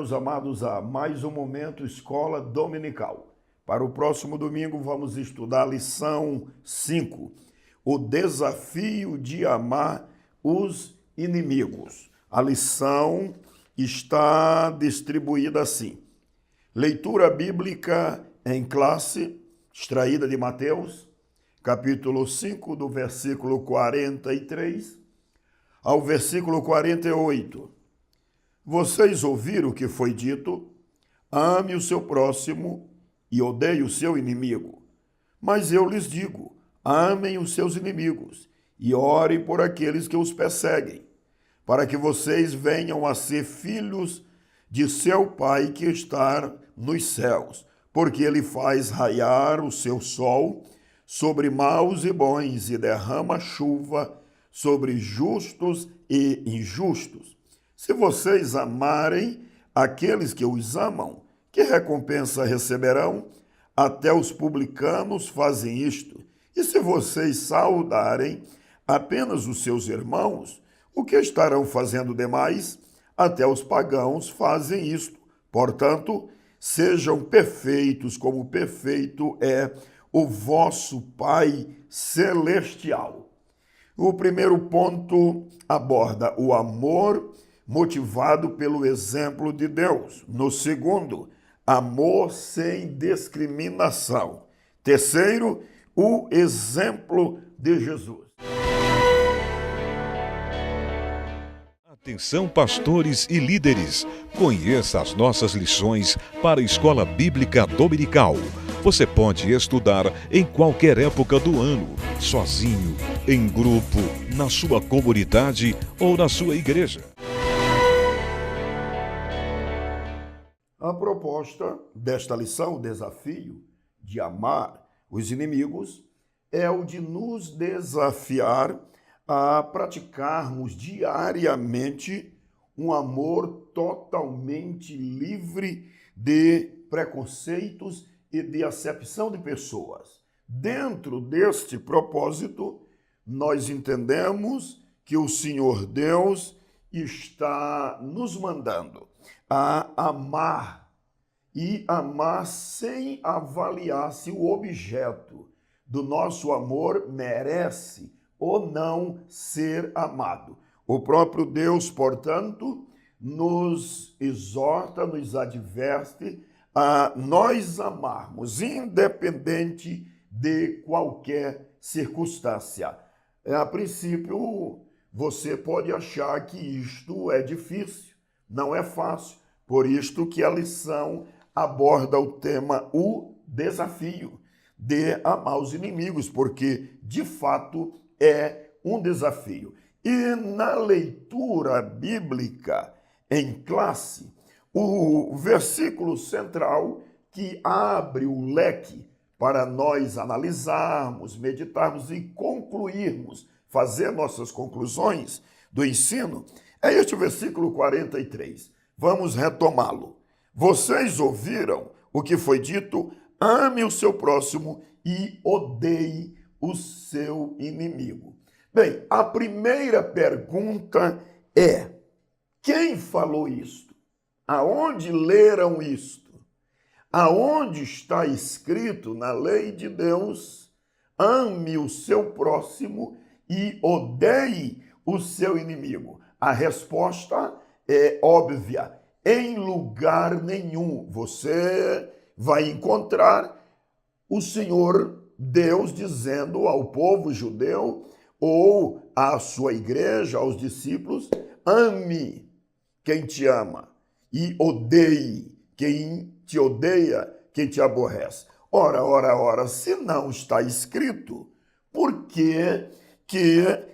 meus amados, a mais um momento Escola Dominical. Para o próximo domingo vamos estudar a lição 5, o desafio de amar os inimigos. A lição está distribuída assim: leitura bíblica em classe, extraída de Mateus, capítulo 5, do versículo 43 ao versículo 48. Vocês ouviram o que foi dito: ame o seu próximo e odeie o seu inimigo. Mas eu lhes digo: amem os seus inimigos e orem por aqueles que os perseguem, para que vocês venham a ser filhos de seu Pai que está nos céus, porque ele faz raiar o seu sol sobre maus e bons e derrama chuva sobre justos e injustos. Se vocês amarem aqueles que os amam, que recompensa receberão? Até os publicanos fazem isto. E se vocês saudarem apenas os seus irmãos, o que estarão fazendo demais? Até os pagãos fazem isto. Portanto, sejam perfeitos como perfeito é o vosso Pai Celestial. O primeiro ponto aborda o amor motivado pelo exemplo de Deus. No segundo, amor sem discriminação. Terceiro, o exemplo de Jesus. Atenção, pastores e líderes! Conheça as nossas lições para a Escola Bíblica Dominical. Você pode estudar em qualquer época do ano, sozinho, em grupo, na sua comunidade ou na sua igreja. A proposta desta lição, o desafio de amar os inimigos, é o de nos desafiar a praticarmos diariamente um amor totalmente livre de preconceitos e de acepção de pessoas. Dentro deste propósito, nós entendemos que o Senhor Deus está nos mandando a amar, e amar sem avaliar se o objeto do nosso amor merece ou não ser amado. O próprio Deus, portanto, nos exorta, nos adverte a nós amarmos, independente de qualquer circunstância. A princípio, você pode achar que isto é difícil, não é fácil, por isto que a lição aborda o tema, o desafio de amar os inimigos, porque, de fato, é um desafio. E na leitura bíblica em classe, o versículo central que abre o leque para nós analisarmos, meditarmos e concluirmos, fazer nossas conclusões do ensino, é este versículo 43. Vamos retomá-lo. Vocês ouviram o que foi dito: ame o seu próximo e odeie o seu inimigo. Bem, a primeira pergunta é: quem falou isto? Aonde leram isto? Aonde está escrito na lei de Deus: ame o seu próximo e odeie o seu inimigo? A resposta é óbvia: em lugar nenhum você vai encontrar o Senhor Deus dizendo ao povo judeu ou à sua igreja, aos discípulos: ame quem te ama e odeie quem te odeia, quem te aborrece. Ora, se não está escrito, por que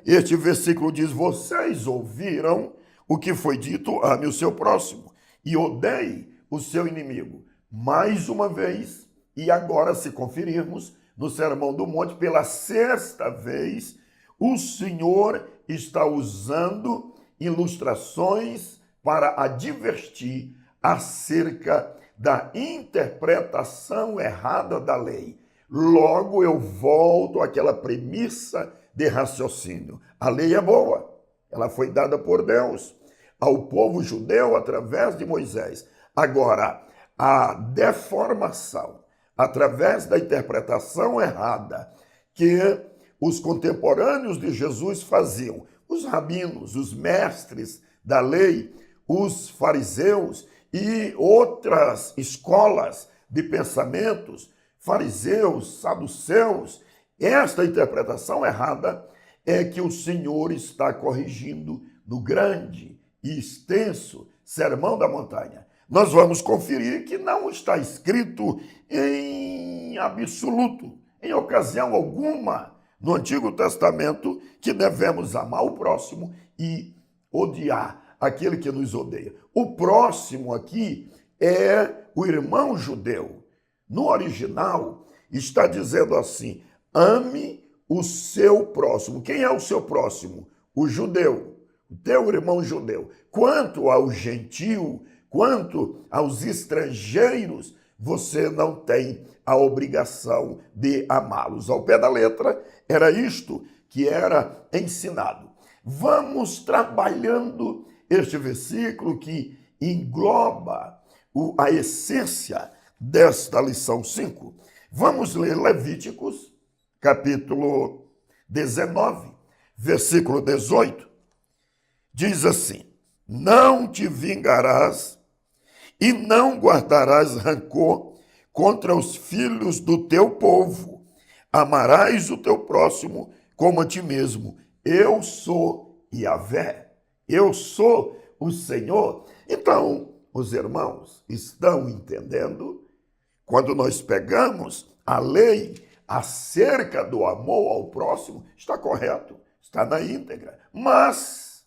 este versículo diz: vocês ouviram o que foi dito, ame o seu próximo e odeie o seu inimigo? Mais uma vez, e agora se conferirmos no Sermão do Monte, pela sexta vez, o Senhor está usando ilustrações para advertir acerca da interpretação errada da lei. Logo eu volto àquela premissa de raciocínio. A lei é boa, ela foi dada por Deus ao povo judeu através de Moisés. Agora, a deformação, através da interpretação errada que os contemporâneos de Jesus faziam, os rabinos, os mestres da lei, os fariseus e outras escolas de pensamentos, fariseus, saduceus, esta interpretação errada é que o Senhor está corrigindo no grande e extenso Sermão da Montanha. Nós vamos conferir que não está escrito em absoluto, em ocasião alguma, no Antigo Testamento, que devemos amar o próximo e odiar aquele que nos odeia. O próximo aqui é o irmão judeu. No original, está dizendo assim: ame o seu próximo. Quem é o seu próximo? O judeu, o teu irmão judeu. Quanto ao gentio, quanto aos estrangeiros, você não tem a obrigação de amá-los. Ao pé da letra, era isto que era ensinado. Vamos trabalhando este versículo que engloba a essência desta lição 5. Vamos ler Levíticos, capítulo 19, versículo 18. Diz assim: não te vingarás e não guardarás rancor contra os filhos do teu povo. Amarás o teu próximo como a ti mesmo. Eu sou Yahvé. Eu sou o Senhor. Então, os irmãos estão entendendo? Quando nós pegamos a lei acerca do amor ao próximo, está correto, está na íntegra. Mas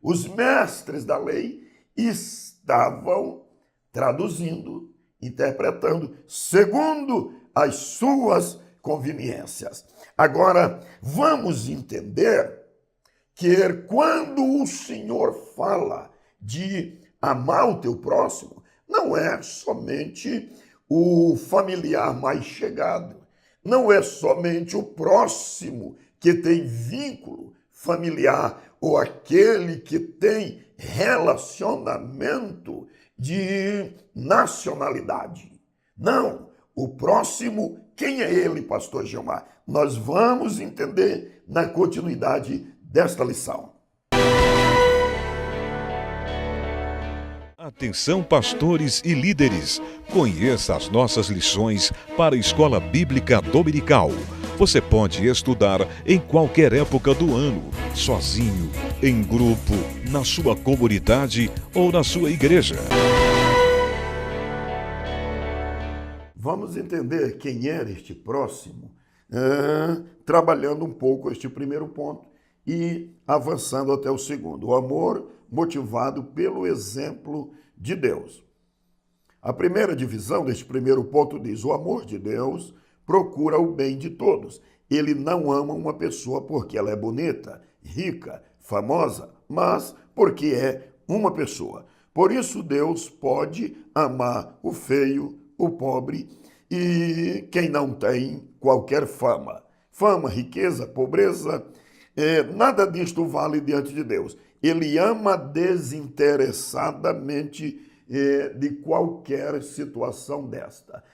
os mestres da lei estavam traduzindo, interpretando segundo as suas conveniências. Agora, vamos entender que quando o Senhor fala de amar o teu próximo, não é somente o familiar mais chegado, não é somente o próximo que tem vínculo familiar ou aquele que tem relacionamento de nacionalidade. Não, o próximo, quem é ele, pastor Gilmar? Nós vamos entender na continuidade desta lição. Atenção, pastores e líderes! Conheça as nossas lições para a Escola Bíblica Dominical. Você pode estudar em qualquer época do ano, sozinho, em grupo, na sua comunidade ou na sua igreja. Vamos entender quem era este próximo, trabalhando um pouco este primeiro ponto e avançando até o segundo. O amor motivado pelo exemplo de Deus. A primeira divisão deste primeiro ponto diz: o amor de Deus procura o bem de todos. Ele não ama uma pessoa porque ela é bonita, rica, famosa, mas porque é uma pessoa. Por isso Deus pode amar o feio, o pobre e quem não tem qualquer fama. Fama, riqueza, pobreza, nada disto vale diante de Deus. Ele ama desinteressadamente de qualquer situação desta.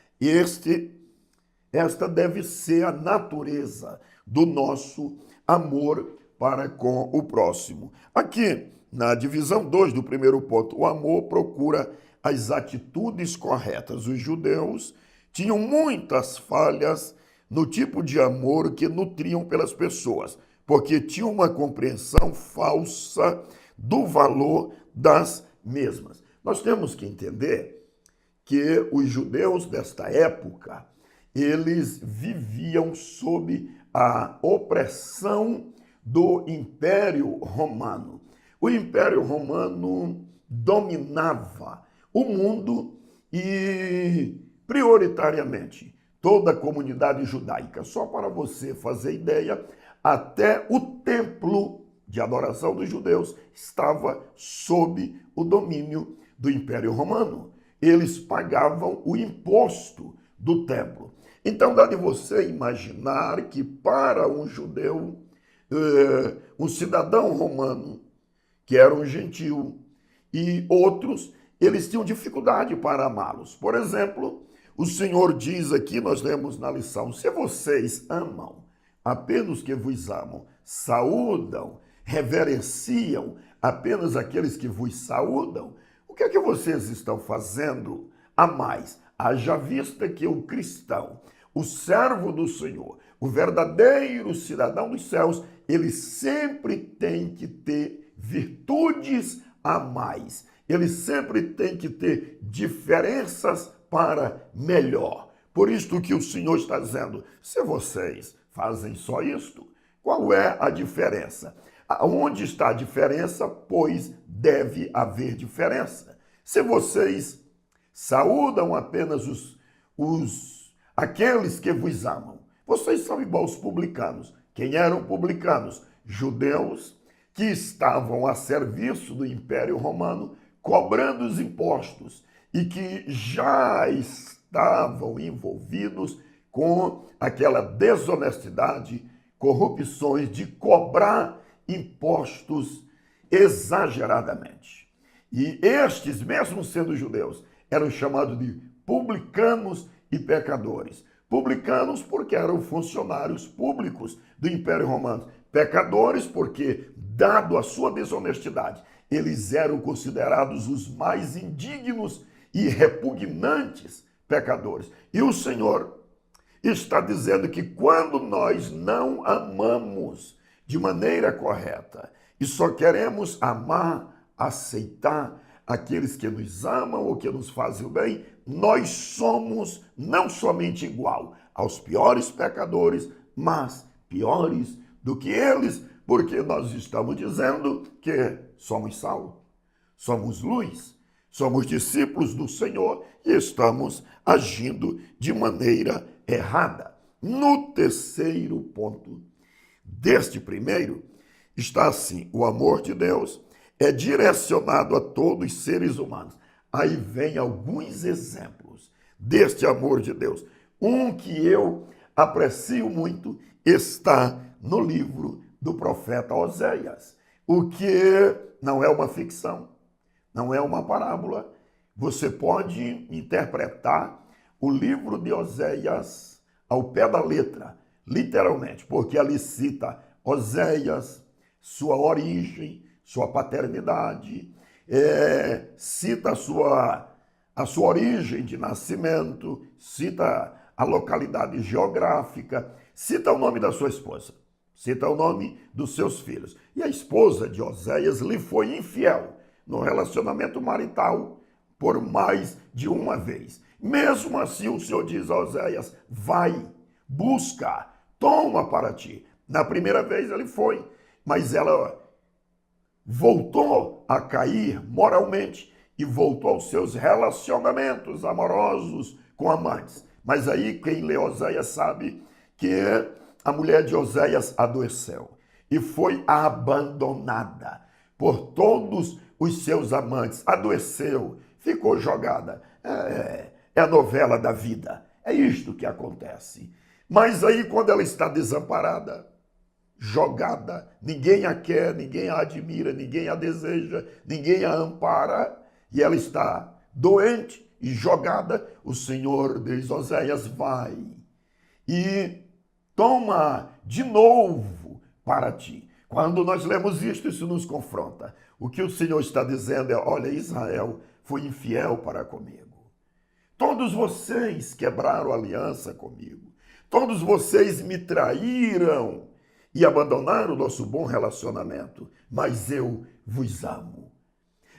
Esta deve ser a natureza do nosso amor para com o próximo. Aqui, na divisão 2 do primeiro ponto, o amor procura as atitudes corretas. Os judeus tinham muitas falhas no tipo de amor que nutriam pelas pessoas, porque tinham uma compreensão falsa do valor das mesmas. Nós temos que entender que os judeus desta época, eles viviam sob a opressão do Império Romano. O Império Romano dominava o mundo e, prioritariamente, toda a comunidade judaica. Só para você fazer ideia, até o templo de adoração dos judeus estava sob o domínio do Império Romano. Eles pagavam o imposto do templo. Então dá de você imaginar que para um judeu, um cidadão romano, que era um gentil, e outros, eles tinham dificuldade para amá-los. Por exemplo, o Senhor diz aqui, nós lemos na lição, se vocês amam apenas que vos amam, saúdam, reverenciam apenas aqueles que vos saúdam, o que é que vocês estão fazendo a mais? Haja vista que o cristão, o servo do Senhor, o verdadeiro cidadão dos céus, ele sempre tem que ter virtudes a mais. Ele sempre tem que ter diferenças para melhor. Por isto que o Senhor está dizendo, se vocês fazem só isto, qual é a diferença? Onde está a diferença? Pois deve haver diferença. Se vocês saúdam apenas aqueles que vos amam, vocês são igual aos publicanos. Quem eram publicanos? Judeus que estavam a serviço do Império Romano, cobrando os impostos e que já estavam envolvidos com aquela desonestidade, corrupções de cobrar impostos exageradamente. E estes, mesmo sendo judeus, eram chamados de publicanos e pecadores. Publicanos porque eram funcionários públicos do Império Romano. Pecadores porque, dado a sua desonestidade, eles eram considerados os mais indignos e repugnantes pecadores. E o Senhor está dizendo que quando nós não amamos de maneira correta e só queremos amar, aceitar aqueles que nos amam ou que nos fazem o bem, nós somos não somente igual aos piores pecadores, mas piores do que eles, porque nós estamos dizendo que somos sal, somos luz, somos discípulos do Senhor e estamos agindo de maneira errada. No terceiro ponto deste primeiro, está assim, o amor de Deus é direcionado a todos os seres humanos. Aí vem alguns exemplos deste amor de Deus. Um que eu aprecio muito está no livro do profeta Oséias, o que não é uma ficção, não é uma parábola. Você pode interpretar o livro de Oséias ao pé da letra, literalmente, porque ali cita Oséias, sua origem, sua paternidade, cita a sua origem de nascimento, cita a localidade geográfica, cita o nome da sua esposa, cita o nome dos seus filhos. E a esposa de Oséias lhe foi infiel no relacionamento marital por mais de uma vez. Mesmo assim, o Senhor diz a Oséias, vai, busca, toma para ti. Na primeira vez ele foi, mas ela voltou a cair moralmente e voltou aos seus relacionamentos amorosos com amantes. Mas aí quem lê Oséias sabe que a mulher de Oséias adoeceu e foi abandonada por todos os seus amantes. Adoeceu, ficou jogada. É a novela da vida. É isto que acontece. Mas aí quando ela está desamparada, jogada, ninguém a quer, ninguém a admira, ninguém a deseja, ninguém a ampara, e ela está doente e jogada, o Senhor diz, Oséias, vai e toma de novo para ti. Quando nós lemos isto, isso nos confronta. O que o Senhor está dizendo é, olha, Israel foi infiel para comigo. Todos vocês quebraram aliança comigo. Todos vocês me traíram e abandonaram o nosso bom relacionamento, mas eu vos amo.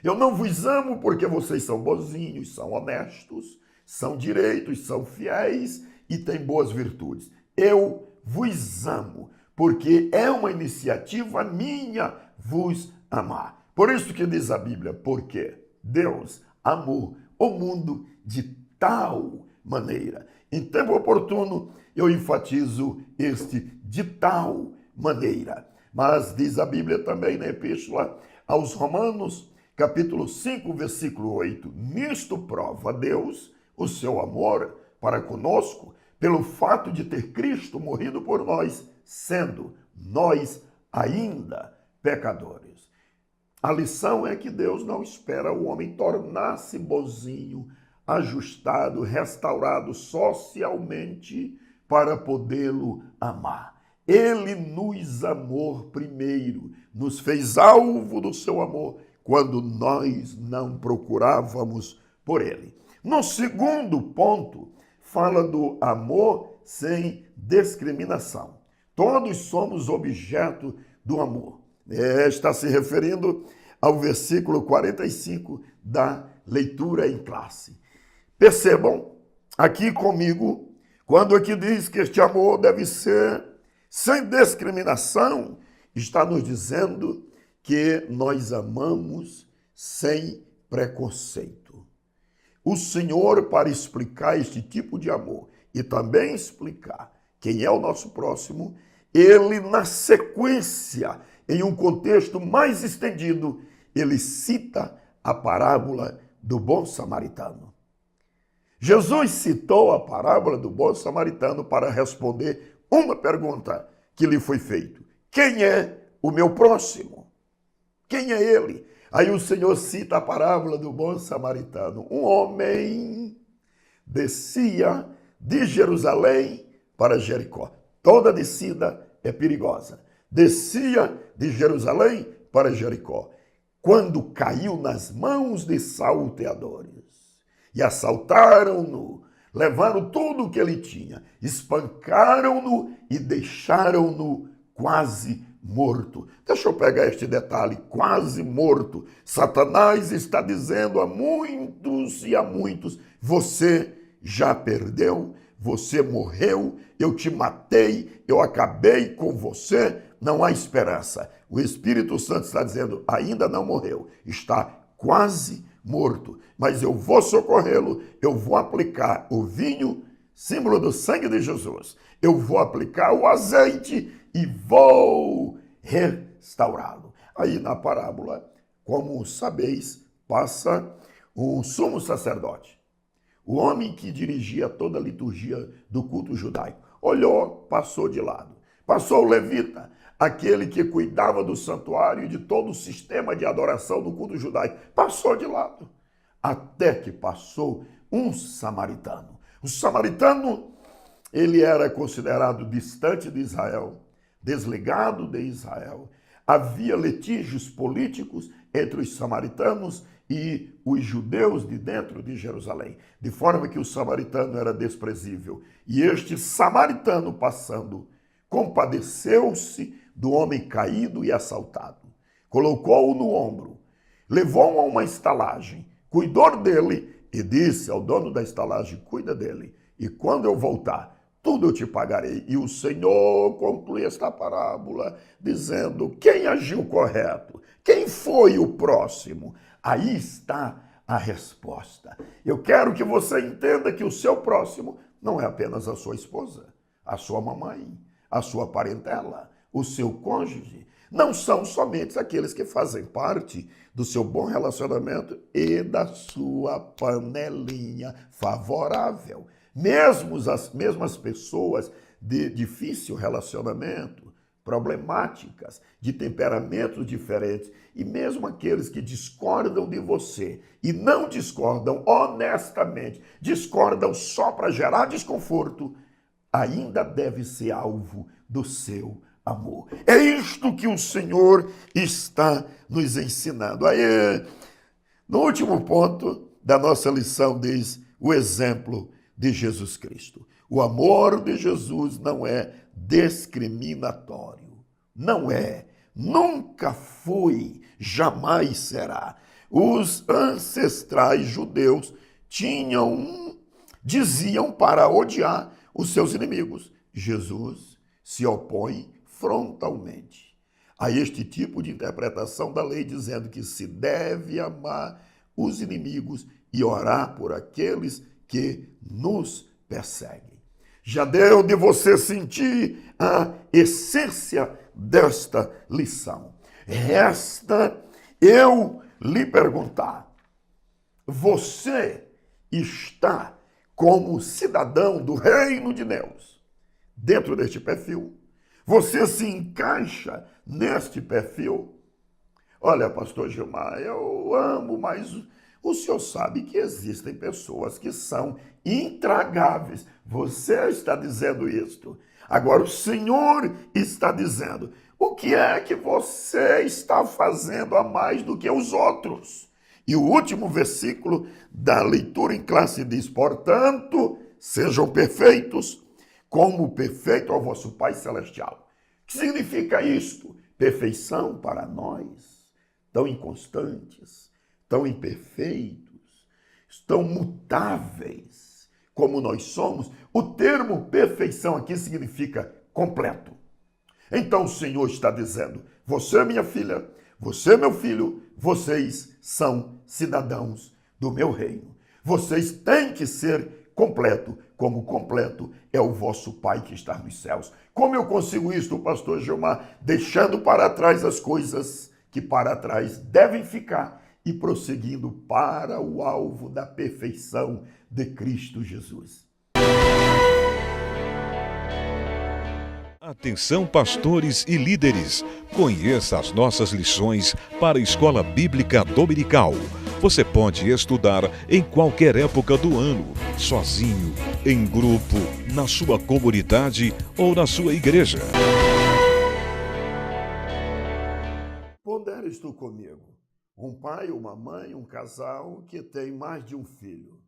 Eu não vos amo porque vocês são bonzinhos, são honestos, são direitos, são fiéis e têm boas virtudes. Eu vos amo porque é uma iniciativa minha vos amar. Por isso que diz a Bíblia, porque Deus amou o mundo de tal maneira. Em tempo oportuno, eu enfatizo este de tal maneira. Mas diz a Bíblia também na Epístola aos Romanos, capítulo 5, versículo 8, nisto prova Deus o seu amor para conosco, pelo fato de ter Cristo morrido por nós, sendo nós ainda pecadores. A lição é que Deus não espera o homem tornar-se bonzinho, ajustado, restaurado socialmente para podê-lo amar. Ele nos amou primeiro, nos fez alvo do seu amor quando nós não procurávamos por ele. No segundo ponto, fala do amor sem discriminação. Todos somos objeto do amor. Está se referindo ao versículo 45 da leitura em classe. Percebam aqui comigo, quando aqui diz que este amor deve ser sem discriminação, está nos dizendo que nós amamos sem preconceito. O Senhor, para explicar este tipo de amor e também explicar quem é o nosso próximo, ele, na sequência, em um contexto mais estendido, ele cita a parábola do bom samaritano. Jesus citou a parábola do bom samaritano para responder uma pergunta que lhe foi feita: quem é o meu próximo? Quem é ele? Aí o Senhor cita a parábola do bom samaritano. Um homem descia de Jerusalém para Jericó. Toda descida é perigosa. Descia de Jerusalém para Jericó, quando caiu nas mãos de salteadores. E assaltaram-no, levaram tudo o que ele tinha, espancaram-no e deixaram-no quase morto. Deixa eu pegar este detalhe, quase morto. Satanás está dizendo a muitos e a muitos: você já perdeu, você morreu, eu te matei, eu acabei com você, não há esperança. O Espírito Santo está dizendo: ainda não morreu, está quase morto, mas eu vou socorrê-lo, eu vou aplicar o vinho, símbolo do sangue de Jesus, eu vou aplicar o azeite e vou restaurá-lo. Aí na parábola, como sabeis, passa um sumo sacerdote, o homem que dirigia toda a liturgia do culto judaico. Olhou, passou de lado. Passou o levita, aquele que cuidava do santuário e de todo o sistema de adoração do culto judaico. Passou de lado. Até que passou um samaritano. O samaritano, ele era considerado distante de Israel, desligado de Israel. Havia litígios políticos entre os samaritanos e os judeus de dentro de Jerusalém, de forma que o samaritano era desprezível. E este samaritano, passando, compadeceu-se do homem caído e assaltado, colocou-o no ombro, levou-o a uma estalagem, cuidou dele e disse ao dono da estalagem: cuida dele, e quando eu voltar, tudo eu te pagarei. E o Senhor conclui esta parábola dizendo: quem agiu correto? Quem foi o próximo? Aí está a resposta. Eu quero que você entenda que o seu próximo não é apenas a sua esposa, a sua mamãe, a sua parentela, o seu cônjuge. Não são somente aqueles que fazem parte do seu bom relacionamento e da sua panelinha favorável. Mesmo as pessoas de difícil relacionamento, problemáticas, de temperamentos diferentes, e mesmo aqueles que discordam de você e não discordam honestamente, discordam só para gerar desconforto, ainda deve ser alvo do seu amor. É isto que o Senhor está nos ensinando. Aí, no último ponto da nossa lição, diz o exemplo de Jesus Cristo. O amor de Jesus não é discriminatório. Não é, nunca foi, jamais será. Os ancestrais judeus diziam para odiar os seus inimigos. Jesus se opõe frontalmente a este tipo de interpretação da lei, dizendo que se deve amar os inimigos e orar por aqueles que nos perseguem. Já deu de você sentir a essência desta lição. Resta eu lhe perguntar: você está como cidadão do reino de Deus dentro deste perfil? Você se encaixa neste perfil? Olha, pastor Gilmar, eu amo, mas o senhor sabe que existem pessoas que são intragáveis. Você está dizendo isto. Agora o Senhor está dizendo: o que é que você está fazendo a mais do que os outros? E o último versículo da leitura em classe diz: portanto, sejam perfeitos, como perfeito é o vosso Pai Celestial. O que significa isto? Perfeição para nós, tão inconstantes, tão imperfeitos, tão mutáveis como nós somos. O termo perfeição aqui significa completo. Então o Senhor está dizendo: você, minha filha, você, meu filho, vocês são cidadãos do meu reino. Vocês têm que ser completo, como completo é o vosso Pai que está nos céus. Como eu consigo isto, pastor Gilmar? Deixando para trás as coisas que para trás devem ficar e prosseguindo para o alvo da perfeição de Cristo Jesus. Atenção, pastores e líderes! Conheça as nossas lições para a Escola Bíblica Dominical. Você pode estudar em qualquer época do ano, sozinho, em grupo, na sua comunidade ou na sua igreja. Pondere isto comigo. Um pai, uma mãe, um casal que tem mais de um filho.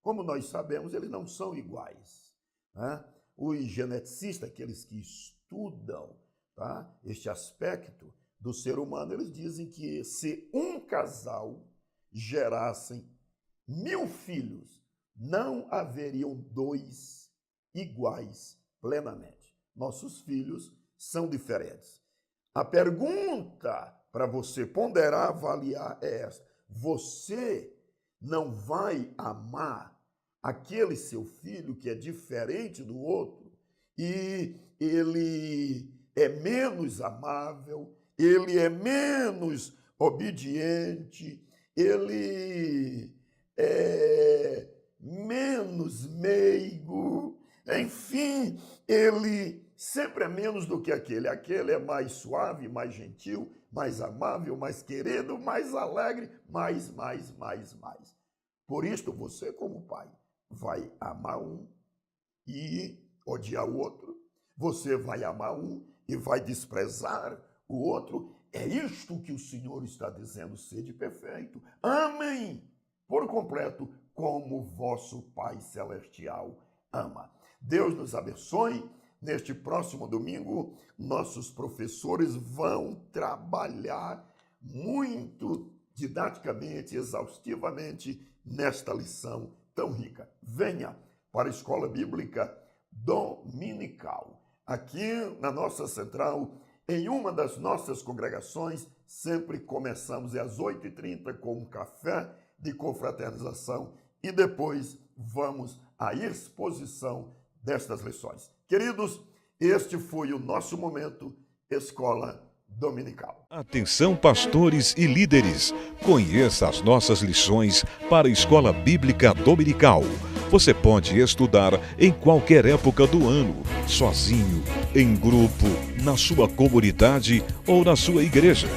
Como nós sabemos, eles não são iguais, né? Os geneticistas, aqueles que estudam, tá, este aspecto do ser humano, eles dizem que se um casal gerassem 1000 filhos, não haveriam 2 iguais plenamente. Nossos filhos são diferentes. A pergunta para você ponderar, avaliar é esta: você não vai amar aquele seu filho que é diferente do outro e ele é menos amável, ele é menos obediente, ele é menos meigo, enfim, ele sempre é menos do que aquele. Aquele é mais suave, mais gentil, mais amável, mais querido, mais alegre, mais. Por isto, você como pai vai amar um e odiar o outro. Você vai amar um e vai desprezar o outro. É isto que o Senhor está dizendo: sede perfeito. Amem por completo como vosso Pai Celestial ama. Deus nos abençoe. Neste próximo domingo, nossos professores vão trabalhar muito didaticamente, exaustivamente, nesta lição tão rica. Venha para a Escola Bíblica Dominical. Aqui na nossa central, em uma das nossas congregações, sempre começamos às 8h30 com um café de confraternização e depois vamos à exposição destas lições. Queridos, este foi o nosso momento Escola Dominical. Atenção, pastores e líderes! Conheça as nossas lições para a Escola Bíblica Dominical. Você pode estudar em qualquer época do ano, sozinho, em grupo, na sua comunidade ou na sua igreja.